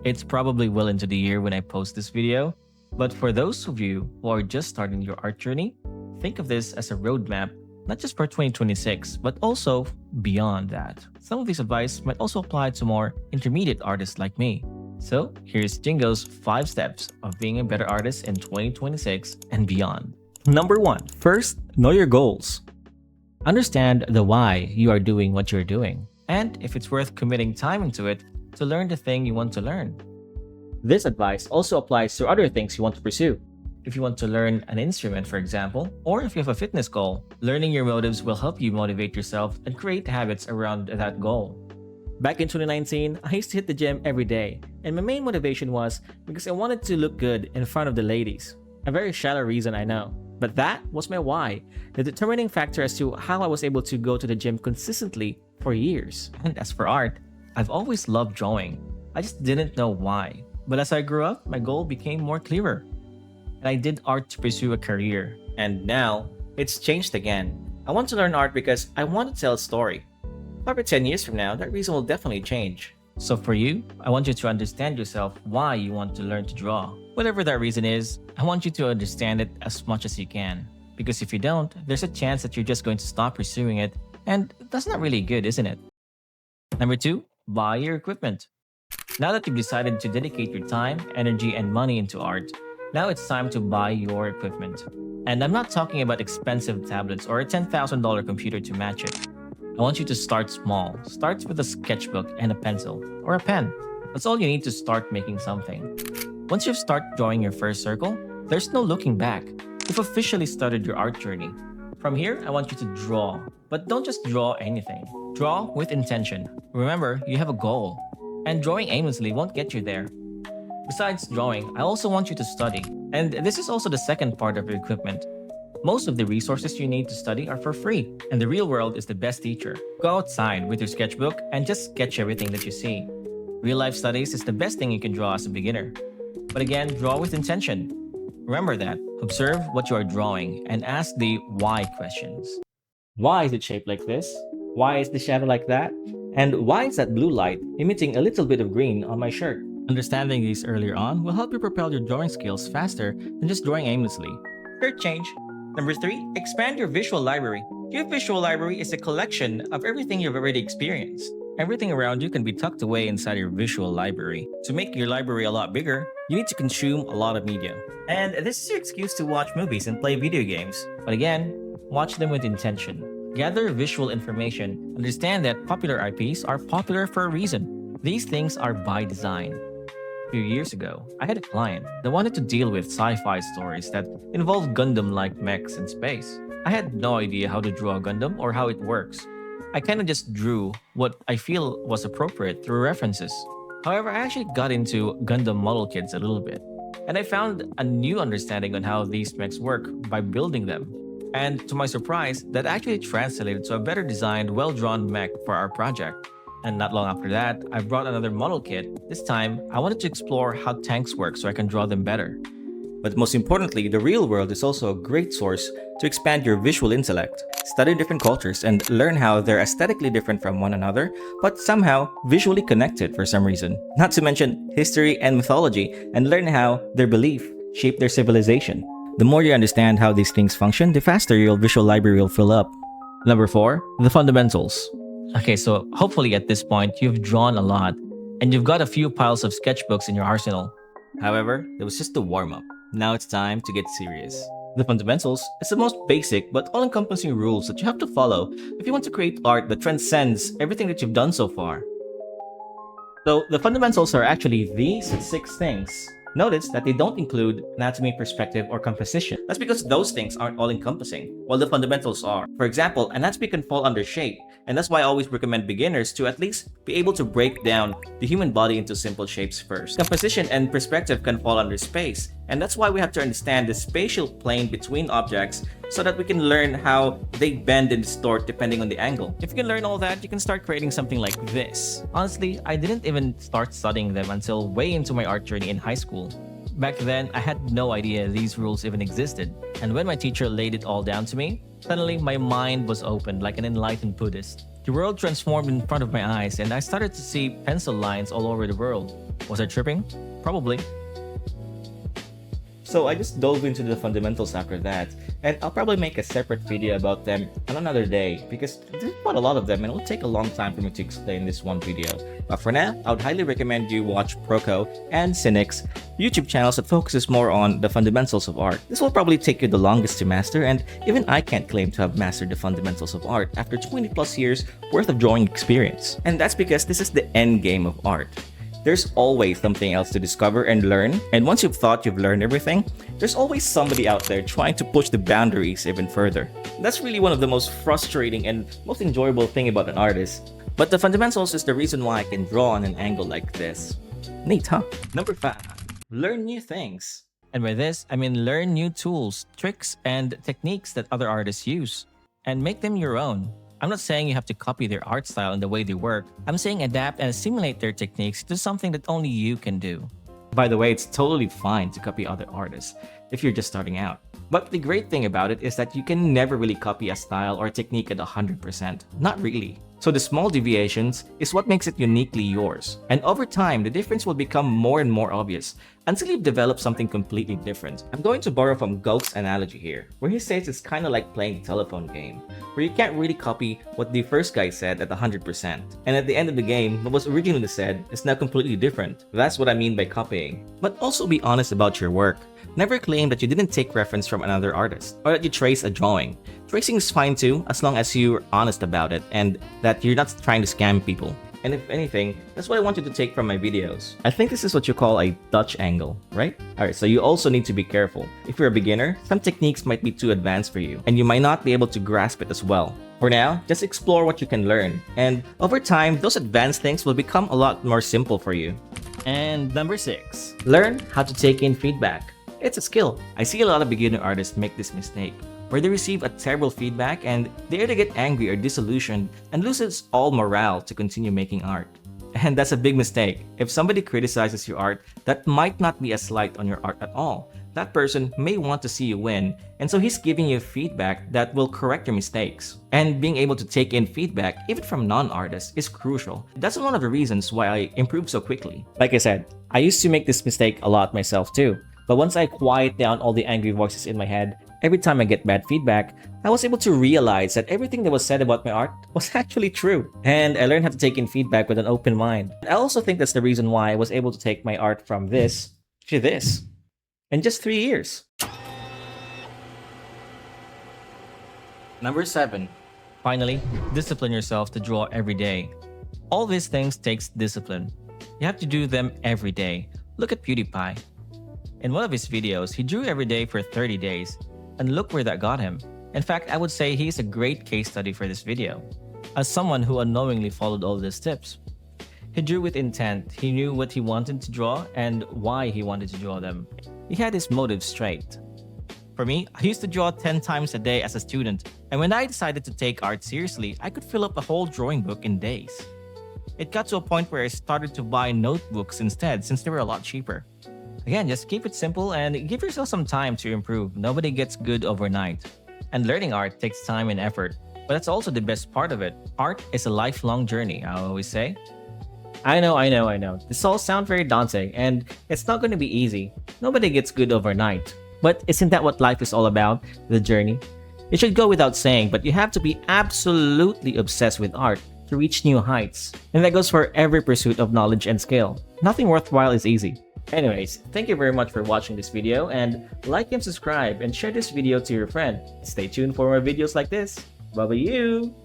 It's probably well into the year when I post this video, but for those of you who are just starting your art journey, think of this as a roadmap, not just for 2026, but also beyond that. Some of this advice might also apply to more intermediate artists like me. So here's Jingo's 5 steps of being a better artist in 2026 and beyond. Number 1. First, know your goals. Understand the why you are doing what you're doing, and if it's worth committing time into it to learn the thing you want to learn. This advice also applies to other things you want to pursue. If you want to learn an instrument, for example, or if you have a fitness goal, learning your motives will help you motivate yourself and create habits around that goal. Back in 2019, I used to hit the gym every day, and my main motivation was because I wanted to look good in front of the ladies. A very shallow reason, I know, but that was my why, the determining factor as to how I was able to go to the gym consistently for years. And as for art, I've always loved drawing. I just didn't know why. But as I grew up, my goal became more clearer. And I did art to pursue a career. And now, it's changed again. I want to learn art because I want to tell a story. Probably 10 years from now, that reason will definitely change. So for you, I want you to understand yourself why you want to learn to draw. Whatever that reason is, I want you to understand it as much as you can. Because if you don't, there's a chance that you're just going to stop pursuing it. And that's not really good, isn't it? Number 2, buy your equipment. Now that you've decided to dedicate your time, energy, and money into art, now it's time to buy your equipment. And I'm not talking about expensive tablets or a $10,000 computer to match it. I want you to start small. Start with a sketchbook and a pencil, or a pen. That's all you need to start making something. Once you've started drawing your first circle, there's no looking back. You've officially started your art journey. From here, I want you to draw. But don't just draw anything. Draw with intention. Remember, you have a goal. And drawing aimlessly won't get you there. Besides drawing, I also want you to study. And this is also the second part of your equipment. Most of the resources you need to study are for free, and the real world is the best teacher. Go outside with your sketchbook and just sketch everything that you see. Real-life studies is the best thing you can draw as a beginner. But again, draw with intention. Remember that. Observe what you are drawing and ask the why questions. Why is it shaped like this? Why is the shadow like that? And why is that blue light emitting a little bit of green on my shirt? Understanding these earlier on will help you propel your drawing skills faster than just drawing aimlessly. Third change. Number 3, expand your visual library. Your visual library is a collection of everything you've already experienced. Everything around you can be tucked away inside your visual library. To make your library a lot bigger, you need to consume a lot of media. And this is your excuse to watch movies and play video games. But again, watch them with intention. Gather visual information. Understand that popular IPs are popular for a reason. These things are by design. A few years ago, I had a client that wanted to deal with sci-fi stories that involved Gundam-like mechs in space. I had no idea how to draw a Gundam or how it works. I kind of just drew what I feel was appropriate through references. However, I actually got into Gundam model kits a little bit, and I found a new understanding on how these mechs work by building them. And to my surprise, that actually translated to a better designed, well-drawn mech for our project. And not long after that, I brought another model kit. This time, I wanted to explore how tanks work so I can draw them better. But most importantly, the real world is also a great source to expand your visual intellect. Study different cultures and learn how they're aesthetically different from one another, but somehow visually connected for some reason. Not to mention history and mythology, and learn how their belief shaped their civilization. The more you understand how these things function, the faster your visual library will fill up. Number 4, the fundamentals. Okay, so hopefully at this point, you've drawn a lot, and you've got a few piles of sketchbooks in your arsenal. However, that was just the warm-up. Now it's time to get serious. The fundamentals is the most basic but all-encompassing rules that you have to follow if you want to create art that transcends everything that you've done so far. So the fundamentals are actually these 6 things. Notice that they don't include anatomy, perspective, or composition. That's because those things aren't all-encompassing, while the fundamentals are. For example, anatomy can fall under shape, and that's why I always recommend beginners to at least be able to break down the human body into simple shapes first. Composition and perspective can fall under space, and that's why we have to understand the spatial plane between objects so that we can learn how they bend and distort depending on the angle. If you can learn all that, you can start creating something like this. Honestly, I didn't even start studying them until way into my art journey in high school. Back then, I had no idea these rules even existed. And when my teacher laid it all down to me, suddenly my mind was opened like an enlightened Buddhist. The world transformed in front of my eyes, and I started to see pencil lines all over the world. Was I tripping? Probably. So I just dove into the fundamentals after that, and I'll probably make a separate video about them on another day because there's quite a lot of them and it'll take a long time for me to explain this one video. But for now, I would highly recommend you watch Proco and Cynic's YouTube channels that focuses more on the fundamentals of art. This will probably take you the longest to master, and even I can't claim to have mastered the fundamentals of art after 20 plus years worth of drawing experience. And that's because this is the end game of art. There's always something else to discover and learn, and once you've thought you've learned everything, there's always somebody out there trying to push the boundaries even further. That's really one of the most frustrating and most enjoyable thing about an artist. But the fundamentals is the reason why I can draw on an angle like this. Neat, huh? Number 5. Learn new things. And by this, I mean learn new tools, tricks, and techniques that other artists use, and make them your own. I'm not saying you have to copy their art style and the way they work. I'm saying adapt and assimilate their techniques to something that only you can do. By the way, it's totally fine to copy other artists if you're just starting out. But the great thing about it is that you can never really copy a style or technique at 100%. Not really. So the small deviations is what makes it uniquely yours. And over time, the difference will become more and more obvious until you've developed something completely different. I'm going to borrow from Gulk's analogy here, where he says it's kind of like playing a telephone game, where you can't really copy what the first guy said at 100%. And at the end of the game, what was originally said is now completely different. That's what I mean by copying. But also be honest about your work. Never claim that you didn't take reference from another artist or that you trace a drawing. Tracing is fine too, as long as you're honest about it and that you're not trying to scam people. And if anything, that's what I want you to take from my videos. I think this is what you call a Dutch angle, right? Alright, so you also need to be careful. If you're a beginner, some techniques might be too advanced for you, and you might not be able to grasp it as well. For now, just explore what you can learn, and over time, those advanced things will become a lot more simple for you. And number 6. Learn how to take in feedback. It's a skill. I see a lot of beginner artists make this mistake, where they receive a terrible feedback and they either get angry or disillusioned and loses all morale to continue making art. And that's a big mistake. If somebody criticizes your art, that might not be a slight on your art at all. That person may want to see you win, and so he's giving you feedback that will correct your mistakes. And being able to take in feedback, even from non-artists, is crucial. That's one of the reasons why I improve so quickly. Like I said, I used to make this mistake a lot myself too. But once I quiet down all the angry voices in my head, every time I get bad feedback, I was able to realize that everything that was said about my art was actually true. And I learned how to take in feedback with an open mind. I also think that's the reason why I was able to take my art from this to this in just 3 years. Number 7. Finally, discipline yourself to draw every day. All these things takes discipline. You have to do them every day. Look at PewDiePie. In one of his videos, he drew every day for 30 days, and look where that got him. In fact, I would say he's a great case study for this video, as someone who unknowingly followed all these tips. He drew with intent, he knew what he wanted to draw and why he wanted to draw them. He had his motives straight. For me, I used to draw 10 times a day as a student, and when I decided to take art seriously, I could fill up a whole drawing book in days. It got to a point where I started to buy notebooks instead since they were a lot cheaper. Again, just keep it simple and give yourself some time to improve. Nobody gets good overnight. And learning art takes time and effort, but that's also the best part of it. Art is a lifelong journey, I always say. I know. This all sounds very daunting, and it's not going to be easy. Nobody gets good overnight. But isn't that what life is all about? The journey? It should go without saying, but you have to be absolutely obsessed with art to reach new heights. And that goes for every pursuit of knowledge and skill. Nothing worthwhile is easy. Anyways, thank you very much for watching this video, and like and subscribe and share this video to your friend. Stay tuned for more videos like this. Bye-bye you!